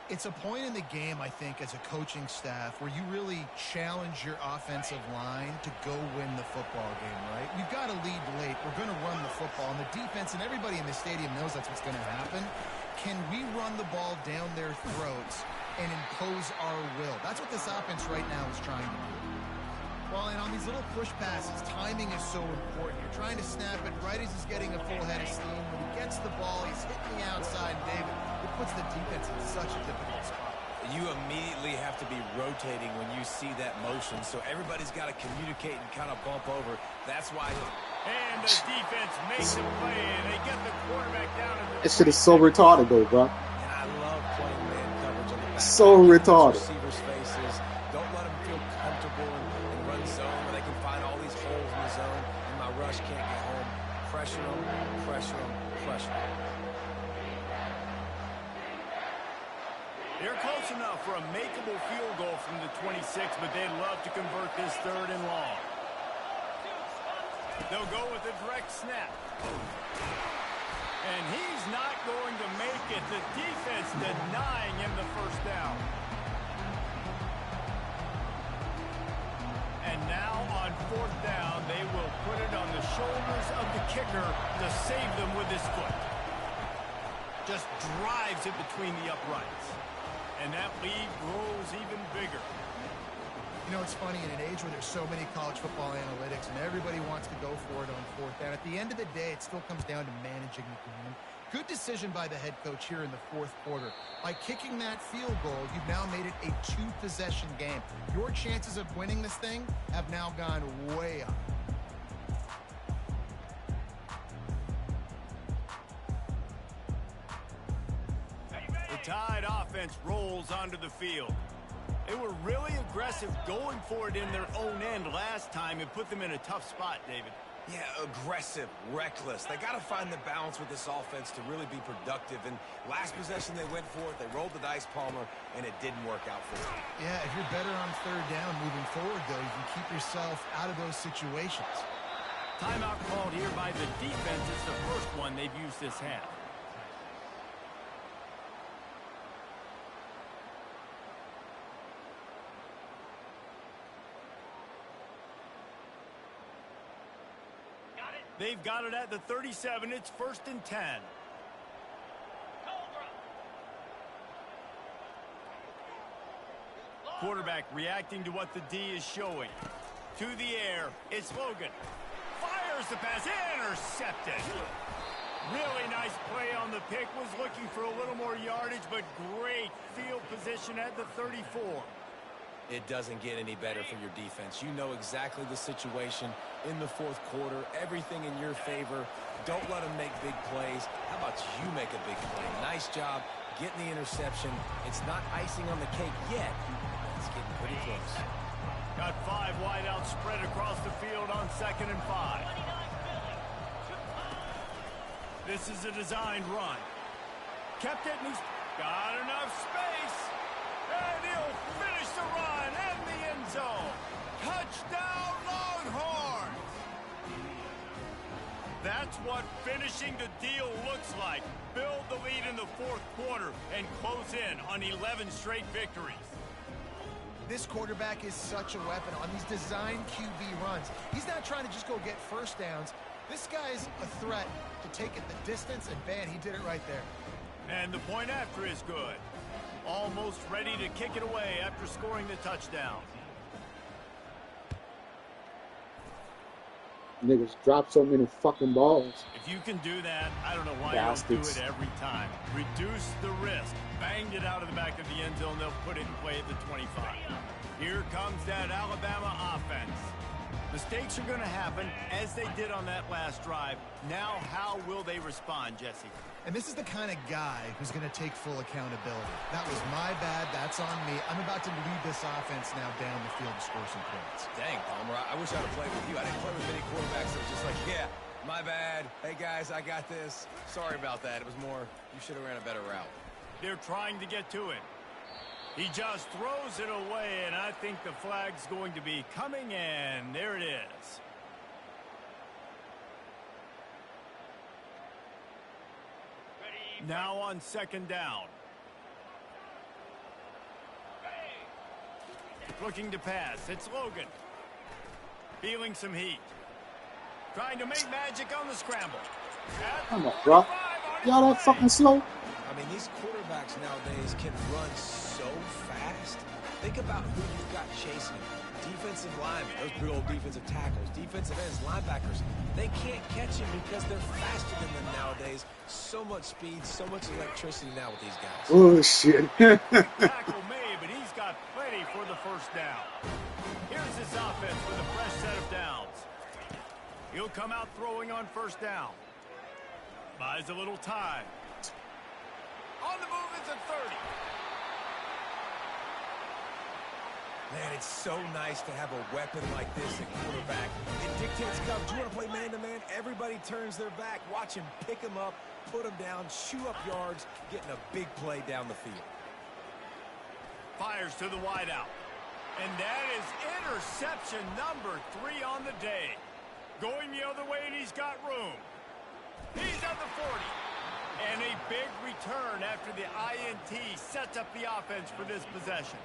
It's a point in the game, I think, as a coaching staff where you really challenge your offensive line to go win the football game, right? You've got to lead late. We're going to run the football. And the defense and everybody in the stadium knows that's what's going to happen. Can we run the ball down their throats and impose our will? That's what this offense right now is trying to do. Well, and on these little push passes, timing is so important. You're trying to snap it right as he's getting a full head of steam. When he gets the ball, he's hitting the outside, David. It puts the defense in such a difficult spot. You immediately have to be rotating when you see that motion, so everybody's got to communicate and kind of bump over. That's why. And the defense makes a play, and they get the quarterback down. That shit is so retarded, though, bro. And I love playing man coverage on the back. So retarded. Receivers' faces. Don't let them feel comfortable and run zone where they can find all these holes in the zone, and my rush can't get home. Pressure them, pressure them, pressure them. They're close enough for a makeable field goal from the 26, but they'd love to convert this 3rd and long. They'll go with a direct snap. And he's not going to make it. The defense denying him the first down. And now on 4th down, they will put it on the shoulders of the kicker to save them with his foot. Just drives it between the uprights. And that lead grows even bigger. You know, it's funny, in an age where there's so many college football analytics and everybody wants to go for it on 4th down, at the end of the day, it still comes down to managing the game. Good decision by the head coach here in the 4th quarter. By kicking that field goal, you've now made it a 2-possession game. Your chances of winning this thing have now gone way up. The Tide offense rolls onto the field. They were really aggressive going for it in their own end last time and put them in a tough spot, David. Yeah, aggressive, reckless. They got to find the balance with this offense to really be productive. And last possession they went for it, they rolled the dice, Palmer, and it didn't work out for them. Yeah, if you're better on third down moving forward, though, you can keep yourself out of those situations. Timeout called here by the defense. It's the first one they've used this half. They've got it at the 37. It's 1st and 10. Quarterback reacting to what the D is showing. To the air. It's Logan. Fires the pass. Intercepted. Really nice play on the pick. Was looking for a little more yardage, but great field position at the 34. It doesn't get any better for your defense. You know exactly the situation in the fourth quarter. Everything in your favor. Don't let them make big plays. How about you make a big play? Nice job getting the interception. It's not icing on the cake yet. It's getting pretty close. Got 5 wideouts spread across the field on 2nd and 5. This is a designed run. Kept it, and he's got enough space. And he'll finish the run and the end zone. Touchdown, Longhorns! That's what finishing the deal looks like. Build the lead in the fourth quarter and close in on 11 straight victories. This quarterback is such a weapon on these designed QB runs. He's not trying to just go get first downs. This guy's a threat to take it the distance, and man, he did it right there. And the point after is good. Almost ready to kick it away after scoring the touchdown. Niggas drop so many fucking balls. If you can do that, I don't know why Bastards. you don't do it every time. Reduce the risk. Banged it out of the back of the end zone. They'll put it in play at the 25. Here comes that Alabama offense. Mistakes are going to happen, as they did on that last drive. Now, how will they respond, Jesse? And this is the kind of guy who's going to take full accountability. That was my bad. That's on me. I'm about to lead this offense now down the field to score some points. Dang, Palmer, I wish I'd have played with you. I didn't play with many quarterbacks that was just like, yeah, my bad. Hey, guys, I got this. Sorry about that. It was more, you should have ran a better route. They're trying to get to it. He just throws it away, and I think the flag's going to be coming in. There it is. Now on 2nd down. Looking to pass. It's Logan. Feeling some heat. Trying to make magic on the scramble. Come on, bro. Y'all that fucking slow? I mean, these quarterbacks nowadays can run so fast. Think about who you've got chasing them. Defensive linemen, those big old defensive tackles, defensive ends, linebackers. They can't catch him because they're faster than them nowadays. So much speed, so much electricity now with these guys. Oh, shit. Tackle made, but he's got plenty for the first down. Here's his offense with a fresh set of downs. He'll come out throwing on 1st down. Buys a little time. On the move, it's a 30. Man, it's so nice to have a weapon like this at quarterback. It dictates coverage. You want to play man-to-man? Everybody turns their back. Watch him pick him up, put him down, chew up yards, getting a big play down the field. Fires to the wideout. And that is interception number 3 on the day. Going the other way, and he's got room. He's at the 40. And a big return after the INT sets up the offense for this possession.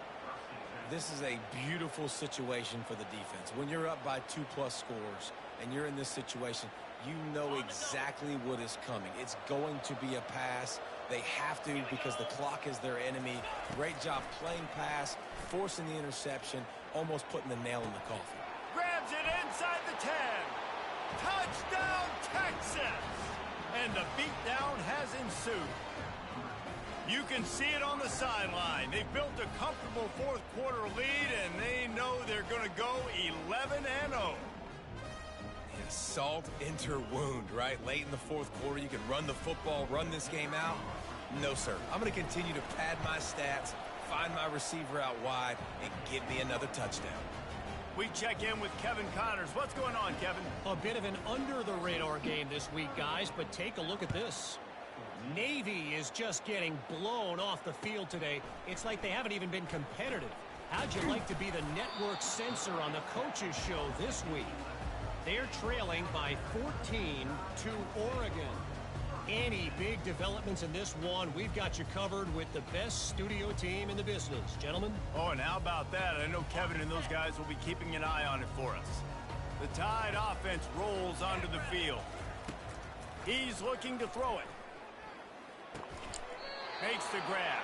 This is a beautiful situation for the defense. When you're up by 2+ scores and you're in this situation, you know exactly what is coming. It's going to be a pass. They have to because the clock is their enemy. Great job playing pass, forcing the interception, almost putting the nail in the coffin. Grabs it inside the 10. Touchdown, Texas! And the beatdown has ensued. You can see it on the sideline. They built a comfortable fourth quarter lead, and they know they're going to go 11-0. Yeah, salt into wound, right? Late in the fourth quarter, you can run the football, run this game out. No, sir. I'm going to continue to pad my stats, find my receiver out wide, and give me another touchdown. We check in with Kevin Connors. What's going on, Kevin? A bit of an under-the-radar game this week, guys, but take a look at this. Navy is just getting blown off the field today. It's like they haven't even been competitive. How'd you like to be the network censor on the coaches show this week? They're trailing by 14 to Oregon. Any big developments in this one, we've got you covered with the best studio team in the business. Gentlemen? Oh, and how about that? I know Kevin and those guys will be keeping an eye on it for us. The Tide offense rolls onto the field. He's looking to throw it. Makes the grab.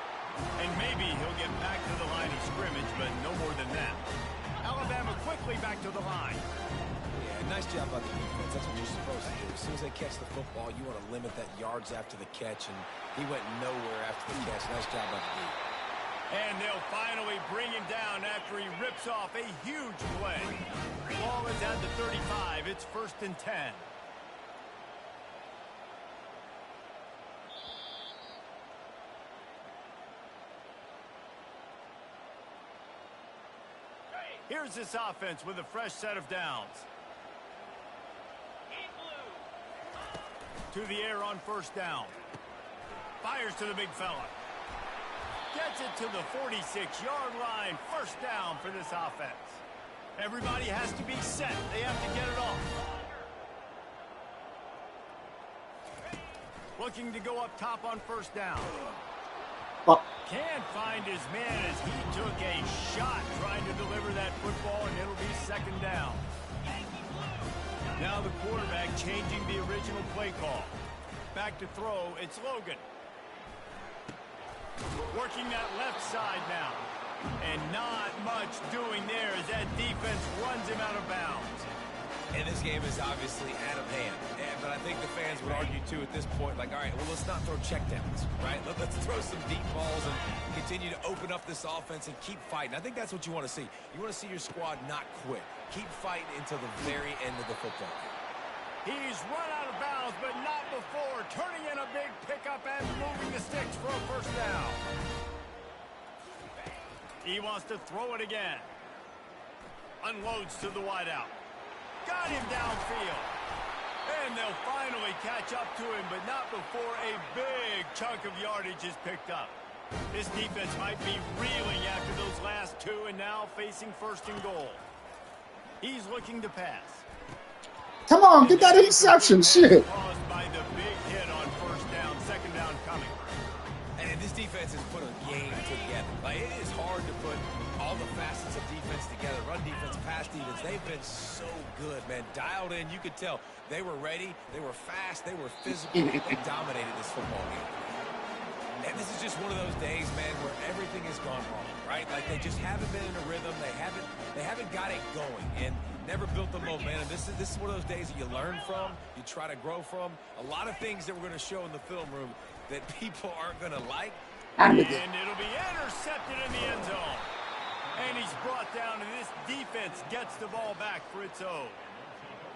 And maybe he'll get back to the line of scrimmage, but no more than that. Alabama quickly back to the line. Yeah, nice job by the defense. That's what you're supposed to do. As soon as they catch the football, you want to limit that yards after the catch, and he went nowhere after the catch. Nice job by the defense. And they'll finally bring him down after he rips off a huge play. Ball is at the 35. It's 1st and 10. Here's this offense with a fresh set of downs. To the air on 1st down. Fires to the big fella. Gets it to the 46-yard line. 1st down for this offense. Everybody has to be set. They have to get it off. Looking to go up top on 1st down. Can't find his man as he took a shot trying to deliver that football, and it'll be 2nd down. Now the quarterback changing the original play call. Back to throw, it's Logan. Working that left side now. And not much doing there as that defense runs him out of bounds. And this game is obviously out of hand. But I think the fans would argue, too, at this point, like, all right, well, let's not throw checkdowns, right? Let's throw some deep balls and continue to open up this offense and keep fighting. I think that's what you want to see. You want to see your squad not quit. Keep fighting until the very end of the football game. He's run out of bounds, but not before. Turning in a big pickup and moving the sticks for a 1st down. He wants to throw it again. Unloads to the wideout. Got him downfield. And they'll finally catch up to him, but not before a big chunk of yardage is picked up. This defense might be reeling after those last 2 and now facing 1st and goal. He's looking to pass. Come on, get that interception, shit. Caused by the big hit on 1st down, 2nd down coming. And this defense has put a game together. Like, it is hard to put all the facets of defense together. Run defense, pass defense. They've been so good, man. Dialed in. You could tell they were ready. They were fast. They were physical. They dominated this football game. And this is just one of those days, man, where everything has gone wrong, right? Like, they just haven't been in a rhythm. They haven't got it going and never built the momentum. This is one of those days that you learn from, you try to grow from. A lot of things that we're going to show in the film room that people aren't going to like. And it'll be intercepted in the end zone. And he's brought down, and this defense gets the ball back for its own.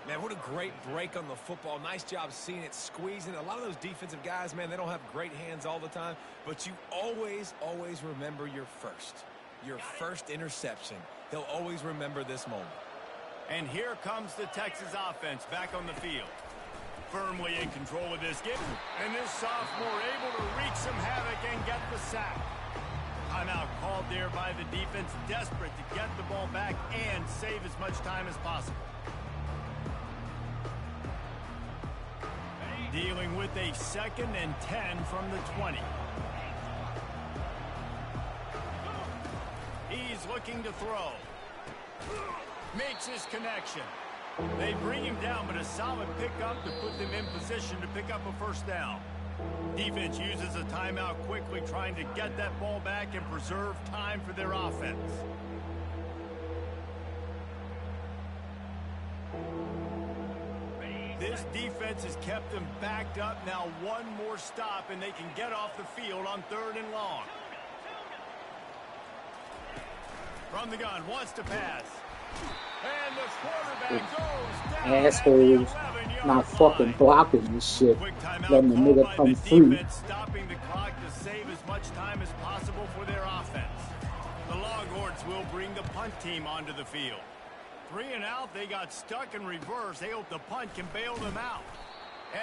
Man, what a great break on the football. Nice job seeing it, squeezing. A lot of those defensive guys, man, they don't have great hands all the time, but you always, always remember your first interception. They'll always remember this moment. And here comes the Texas offense back on the field. Firmly in control of this game. And this sophomore able to wreak some havoc and get the sack. Timeout called there by the defense, desperate to get the ball back and save as much time as possible. Dealing with a 2nd and 10 from the 20. He's looking to throw. Makes his connection. They bring him down, but a solid pickup to put them in position to pick up a 1st down. Defense uses a timeout quickly, trying to get that ball back and preserve time for their offense. This defense has kept them backed up. Now one more stop, and they can get off the field on 3rd and long. From the gun, wants to pass. And the quarterback goes down. Assholes not fucking blocking this shit. Letting the nigga come free. Stopping the clock to save as much time as possible for their offense. The Longhorns will bring the punt team onto the field. 3 and out, they got stuck in reverse. They hope the punt can bail them out.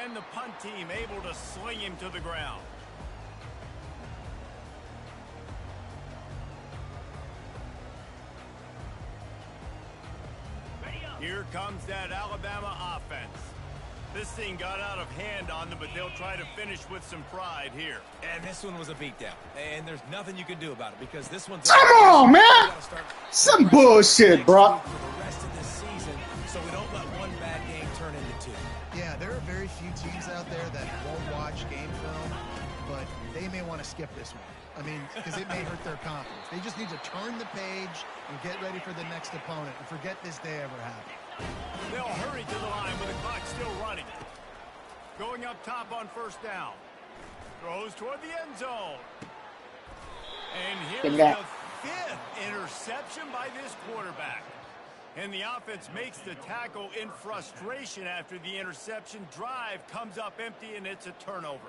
And the punt team able to sling him to the ground. Here comes that Alabama offense. This thing got out of hand on them, but they'll try to finish with some pride here. And this one was a beatdown. And there's nothing you can do about it because this one's... Come on, man! Some bullshit, bro. For the rest of this season, so we don't let one bad game turn into 2. Yeah, there are very few teams out there that won't watch game film, but they may want to skip this one. I mean, because it may hurt their confidence. They just need to turn the page and get ready for the next opponent and forget this day ever happened. They'll hurry to the line with the clock still running. Going up top on first down. Throws toward the end zone. And here's the 5th interception by this quarterback. And the offense makes the tackle in frustration after the interception. Drive comes up empty, and it's a turnover.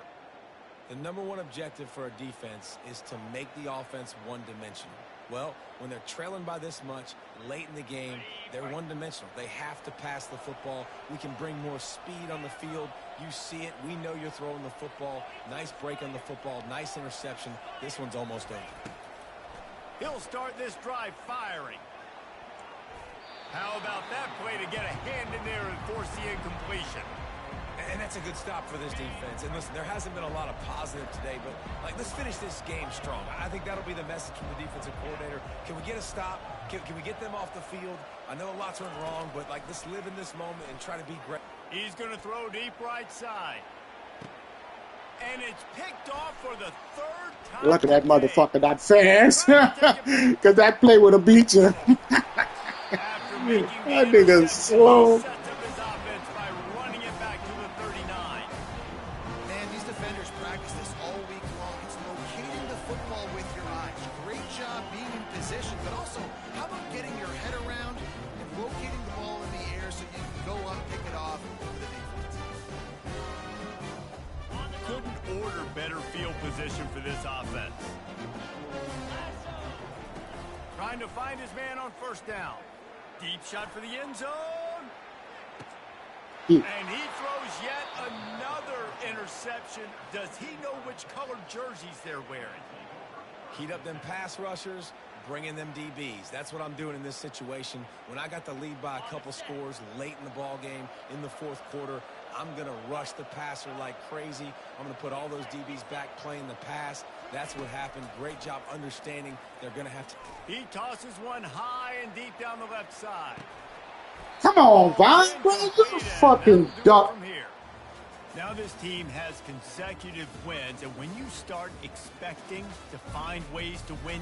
The number one objective for a defense is to make the offense one-dimensional. Well, when they're trailing by this much late in the game, they're one-dimensional. They have to pass the football. We can bring more speed on the field. You see it. We know you're throwing the football. Nice break on the football. Nice interception. This one's almost over. He'll start this drive firing. How about that play to get a hand in there and force the incompletion? And that's a good stop for this defense. And listen, there hasn't been a lot of positive today, but let's finish this game strong. I think that'll be the message from the defensive coordinator. Can we get a stop? Can we get them off the field? I know a lot's went wrong, but let's live in this moment and try to be great. He's going to throw deep right side. And it's picked off for the 3rd time. Look at that motherfucker, that fast. Because that play would have beat you. That nigga's slow. But also, how about getting your head around and locating the ball in the air so you can go up, pick it off for the defense? Couldn't order better field position for this offense. Trying to find his man on first down. Deep shot for the end zone. And he throws yet another interception. Does he know which colored jerseys they're wearing? Heat up them pass rushers, bring in them DBs. That's what I'm doing in this situation. When I got the lead by a couple scores late in the ball game in the 4th quarter, I'm going to rush the passer like crazy. I'm going to put all those DBs back playing the pass. That's what happened. Great job understanding they're going to have to. He tosses one high and deep down the left side. Come on, Vaughn, bro. You fucking duck. Now this team has consecutive wins, and when you start expecting to find ways to win